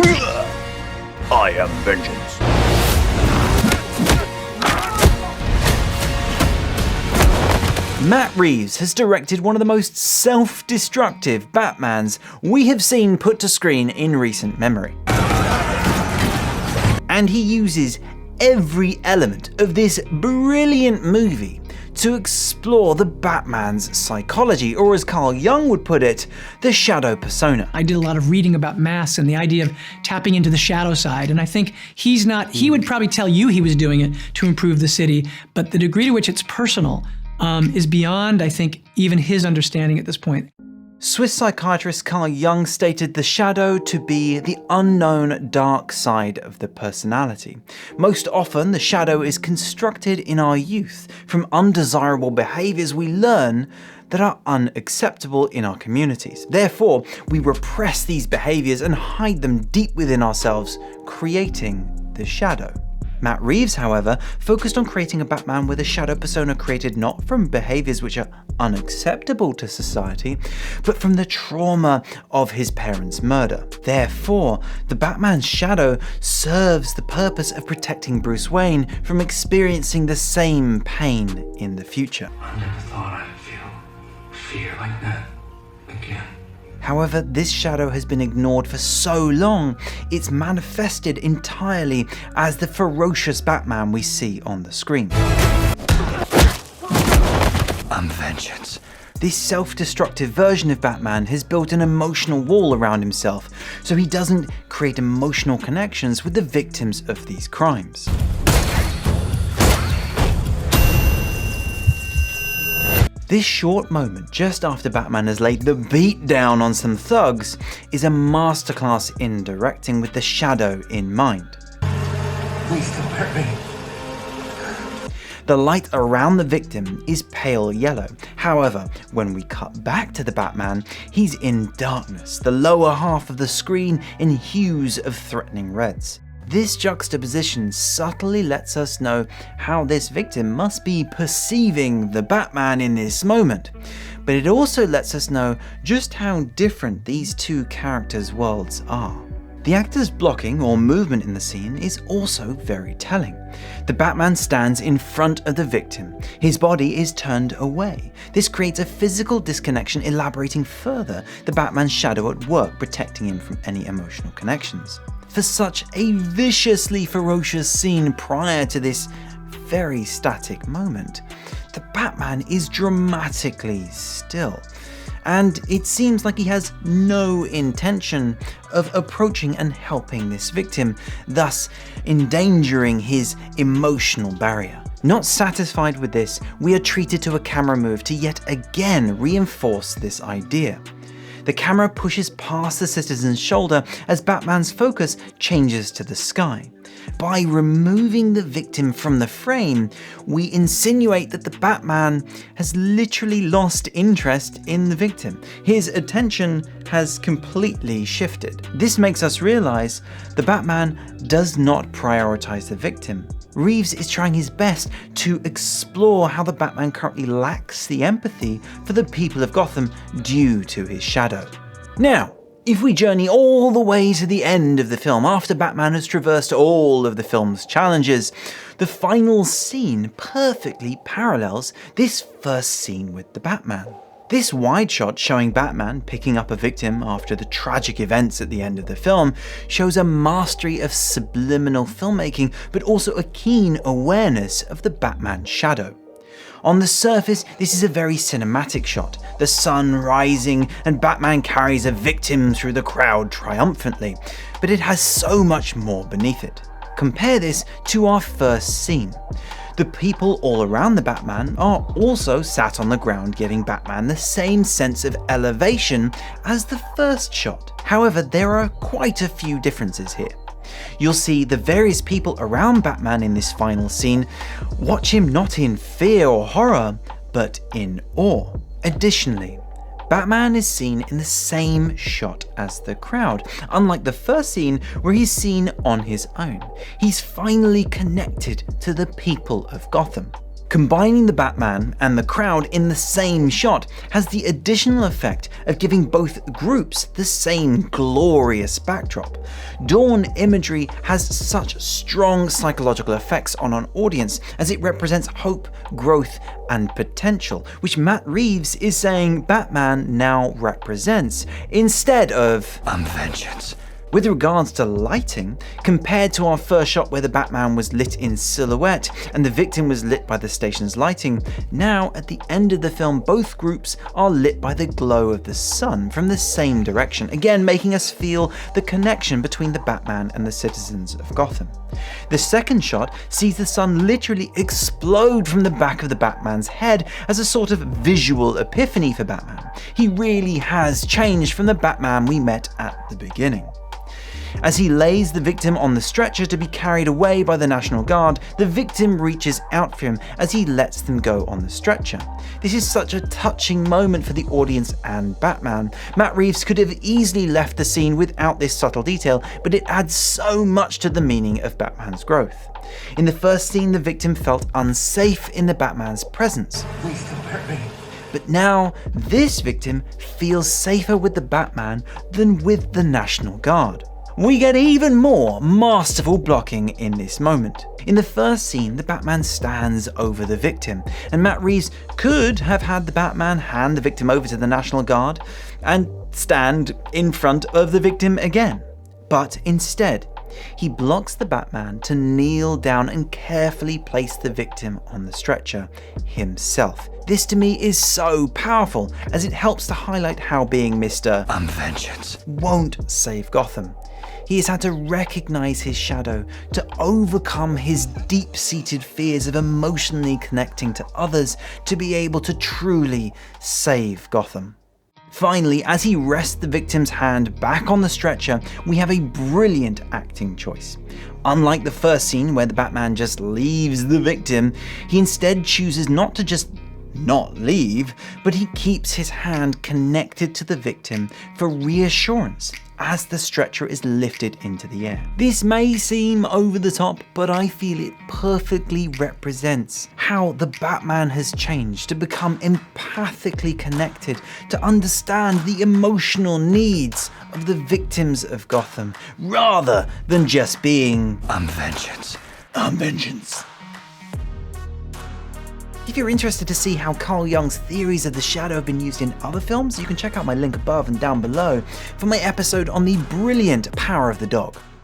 I am vengeance. Matt Reeves has directed one of the most self-destructive Batmans we have seen put to screen in recent memory. And he uses every element of this brilliant movie to explore the Batman's psychology, or as Carl Jung would put it, the shadow persona. I did a lot of reading about masks and the idea of tapping into the shadow side, and I think he would probably tell you he was doing it to improve the city, but the degree to which it's personal is beyond, I think, even his understanding at this point. Swiss psychiatrist Carl Jung stated the shadow to be the unknown dark side of the personality. Most often, the shadow is constructed in our youth from undesirable behaviours we learn that are unacceptable in our communities. Therefore, we repress these behaviours and hide them deep within ourselves, creating the shadow. Matt Reeves, however, focused on creating a Batman with a shadow persona created not from behaviours which are unacceptable to society, but from the trauma of his parents' murder. Therefore, the Batman's shadow serves the purpose of protecting Bruce Wayne from experiencing the same pain in the future. I never thought I'd feel fear like that again. However, this shadow has been ignored for so long, it's manifested entirely as the ferocious Batman we see on the screen. I'm vengeance. This self-destructive version of Batman has built an emotional wall around himself, so he doesn't create emotional connections with the victims of these crimes. This short moment just after Batman has laid the beat down on some thugs is a masterclass in directing with the shadow in mind. Please don't hurt me. The light around the victim is pale yellow. However, when we cut back to the Batman, he's in darkness, the lower half of the screen in hues of threatening reds. This juxtaposition subtly lets us know how this victim must be perceiving the Batman in this moment, but it also lets us know just how different these two characters' worlds are. The actor's blocking or movement in the scene is also very telling. The Batman stands in front of the victim. His body is turned away. This creates a physical disconnection, elaborating further the Batman's shadow at work, protecting him from any emotional connections. For such a viciously ferocious scene prior to this very static moment, the Batman is dramatically still, and it seems like he has no intention of approaching and helping this victim, thus endangering his emotional barrier. Not satisfied with this, we are treated to a camera move to yet again reinforce this idea. The camera pushes past the citizen's shoulder as Batman's focus changes to the sky. By removing the victim from the frame, we insinuate that the Batman has literally lost interest in the victim. His attention has completely shifted. This makes us realize the Batman does not prioritize the victim. Reeves is trying his best to explore how the Batman currently lacks the empathy for the people of Gotham due to his shadow. Now, if we journey all the way to the end of the film, after Batman has traversed all of the film's challenges, the final scene perfectly parallels this first scene with the Batman. This wide shot showing Batman picking up a victim after the tragic events at the end of the film shows a mastery of subliminal filmmaking, but also a keen awareness of the Batman's shadow. On the surface, this is a very cinematic shot. The sun rising and Batman carries a victim through the crowd triumphantly, but it has so much more beneath it. Compare this to our first scene. The people all around the Batman are also sat on the ground, giving Batman the same sense of elevation as the first shot. However, there are quite a few differences here. You'll see the various people around Batman in this final scene watch him not in fear or horror, but in awe. Additionally, Batman is seen in the same shot as the crowd. Unlike the first scene where he's seen on his own, he's finally connected to the people of Gotham. Combining the Batman and the crowd in the same shot has the additional effect of giving both groups the same glorious backdrop. Dawn imagery has such strong psychological effects on an audience as it represents hope, growth, and potential, which Matt Reeves is saying Batman now represents, instead of vengeance. With regards to lighting, compared to our first shot where the Batman was lit in silhouette and the victim was lit by the station's lighting, now at the end of the film both groups are lit by the glow of the sun from the same direction, again making us feel the connection between the Batman and the citizens of Gotham. The second shot sees the sun literally explode from the back of the Batman's head as a sort of visual epiphany for Batman. He really has changed from the Batman we met at the beginning. As he lays the victim on the stretcher to be carried away by the National Guard, the victim reaches out for him as he lets them go on the stretcher. This is such a touching moment for the audience and Batman. Matt Reeves could have easily left the scene without this subtle detail, but it adds so much to the meaning of Batman's growth. In the first scene, the victim felt unsafe in the Batman's presence. Please don't hurt me. But now, this victim feels safer with the Batman than with the National Guard. We get even more masterful blocking in this moment. In the first scene, the Batman stands over the victim, and Matt Reeves could have had the Batman hand the victim over to the National Guard and stand in front of the victim again. But instead, he blocks the Batman to kneel down and carefully place the victim on the stretcher himself. This to me is so powerful, as it helps to highlight how being Mr. Vengeance won't save Gotham. He has had to recognize his shadow to overcome his deep-seated fears of emotionally connecting to others to be able to truly save Gotham. Finally, as he rests the victim's hand back on the stretcher, we have a brilliant acting choice. Unlike the first scene where the Batman just leaves the victim, he instead chooses not to just not leave, but he keeps his hand connected to the victim for reassurance as the stretcher is lifted into the air. This may seem over the top, but I feel it perfectly represents how the Batman has changed to become empathically connected, to understand the emotional needs of the victims of Gotham, rather than just being vengeance. Vengeance. If you're interested to see how Carl Jung's theories of the shadow have been used in other films, you can check out my link above and down below for my episode on the brilliant Power of the Dog.